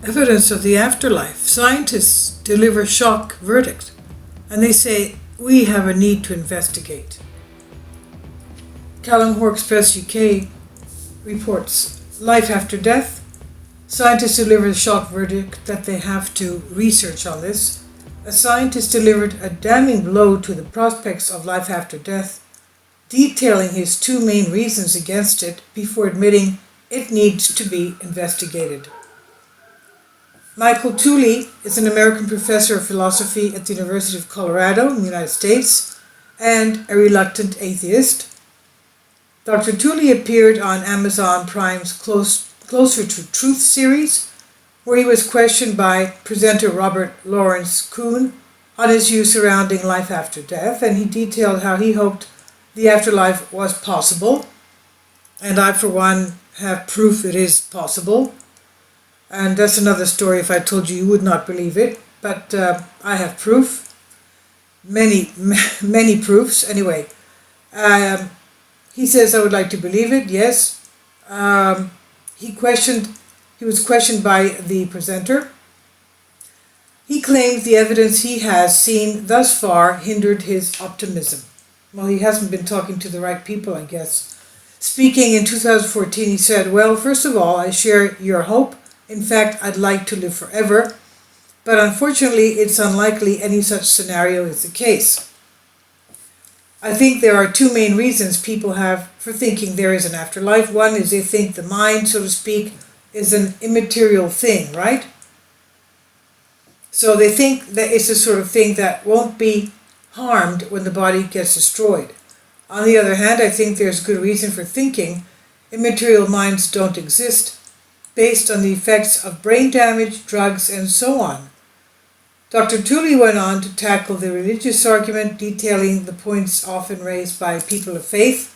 evidence of the afterlife. Scientists deliver shock verdict, and they say, we have a need to investigate. Callanmore Express UK reports, life after death. Scientists deliver a shock verdict that they have to research on this. A scientist delivered a damning blow to the prospects of life after death, detailing his two main reasons against it before admitting it needs to be investigated. Michael Tooley is an American professor of philosophy at the University of Colorado in the United States and a reluctant atheist. Dr. Tooley appeared on Amazon Prime's Closer to Truth series, where he was questioned by presenter Robert Lawrence Kuhn on his views surrounding life after death, and he detailed how he hoped the afterlife was possible, and I, for one, have proof it is possible. And that's another story. If I told you, you would not believe it, but I have proof, many proofs. Anyway, he says, I would like to believe it, yes. He was questioned by the presenter. He claims the evidence he has seen thus far hindered his optimism. Well, he hasn't been talking to the right people, I guess. Speaking in 2014, he said, well, first of all, I share your hope. In fact, I'd like to live forever, but unfortunately, it's unlikely any such scenario is the case. I think there are two main reasons people have for thinking there is an afterlife. One is they think the mind, so to speak, is an immaterial thing, right? So they think that it's the sort of thing that won't be harmed when the body gets destroyed. On the other hand, I think there's good reason for thinking immaterial minds don't exist, based on the effects of brain damage, drugs, and so on. Dr. Tooley went on to tackle the religious argument, detailing the points often raised by people of faith.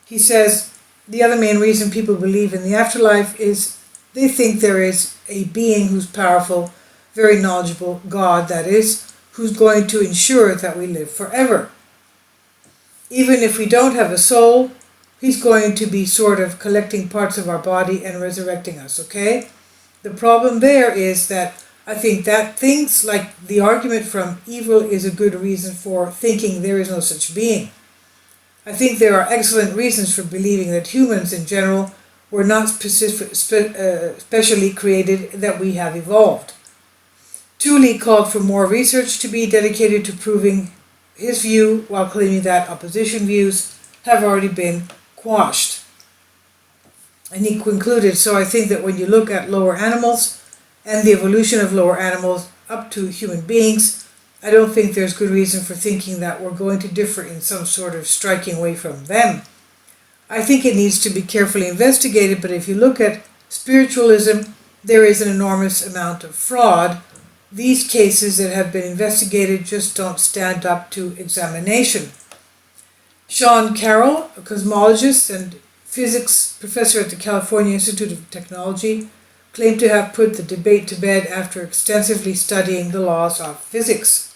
He says, the other main reason people believe in the afterlife is they think there is a being who's powerful, very knowledgeable, God that is, who's going to ensure that we live forever. Even if we don't have a soul, he's going to be sort of collecting parts of our body and resurrecting us, okay? The problem there is that I think that things like the argument from evil is a good reason for thinking there is no such being. I think there are excellent reasons for believing that humans in general were not specially created, that we have evolved. Tooley called for more research to be dedicated to proving his view, while claiming that opposition views have already been quashed. And he concluded, so I think that when you look at lower animals and the evolution of lower animals up to human beings, I don't think there's good reason for thinking that we're going to differ in some sort of striking way from them. I think it needs to be carefully investigated, but if you look at spiritualism, there is an enormous amount of fraud. These cases that have been investigated just don't stand up to examination. Sean Carroll, a cosmologist and physics professor at the California Institute of Technology, claimed to have put the debate to bed after extensively studying the laws of physics.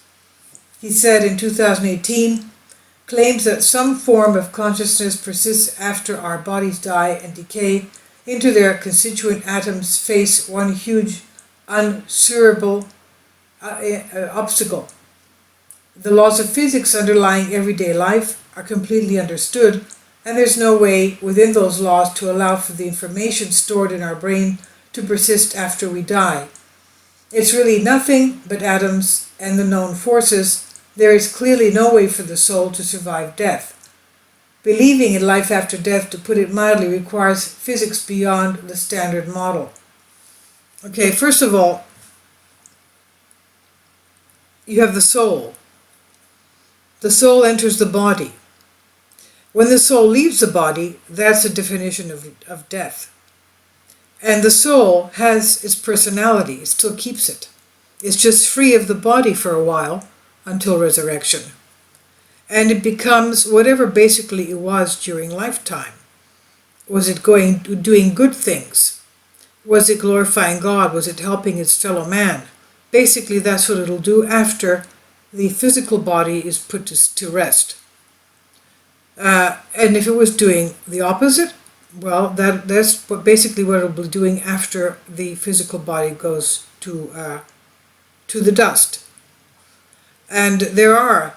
He said in 2018, claims that some form of consciousness persists after our bodies die and decay into their constituent atoms face one huge, unsurmountable obstacle. The laws of physics underlying everyday life are completely understood, and there's no way within those laws to allow for the information stored in our brain to persist after we die. It's really nothing but atoms and the known forces. There is clearly no way for the soul to survive death. Believing in life after death, to put it mildly, requires physics beyond the standard model. Okay, first of all, you have the soul. The soul enters the body. When the soul leaves the body, that's the definition of death. And the soul has its personality, it still keeps it. It's just free of the body for a while until resurrection. And it becomes whatever basically it was during lifetime. Was it doing good things? Was it glorifying God? Was it helping its fellow man? Basically, that's what it'll do after the physical body is put to rest. And if it was doing the opposite, Well, that's basically what it'll be doing after the physical body goes to the dust. And there are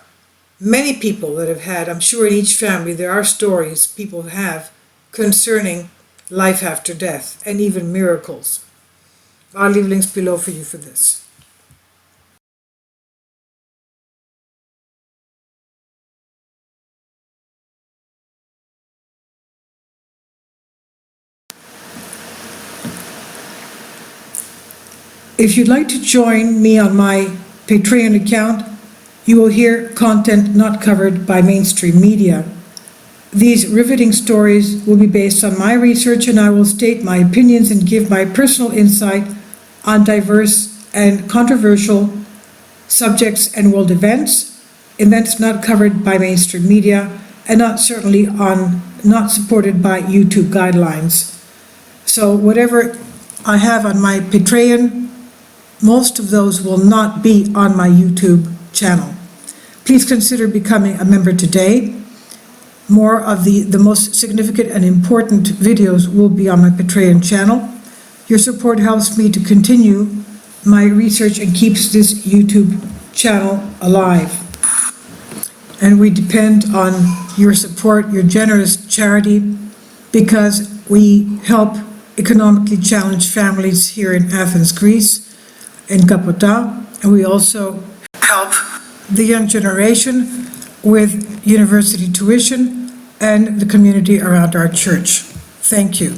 many people that have had, I'm sure in each family there are stories people have concerning life after death and even miracles. I'll leave links below for you for this. If you'd like to join me on my Patreon account, you will hear content not covered by mainstream media. These riveting stories will be based on my research, and I will state my opinions and give my personal insight on diverse and controversial subjects and world events not covered by mainstream media, and not supported by YouTube guidelines. So whatever I have on my Patreon, most of those will not be on my YouTube channel. Please consider becoming a member today. More of the most significant and important videos will be on my Patreon channel. Your support helps me to continue my research and keeps this YouTube channel alive. And we depend on your support, your generous charity, because we help economically challenged families here in Athens, Greece, in Kapota, and we also help the young generation with university tuition and the community around our church. Thank you.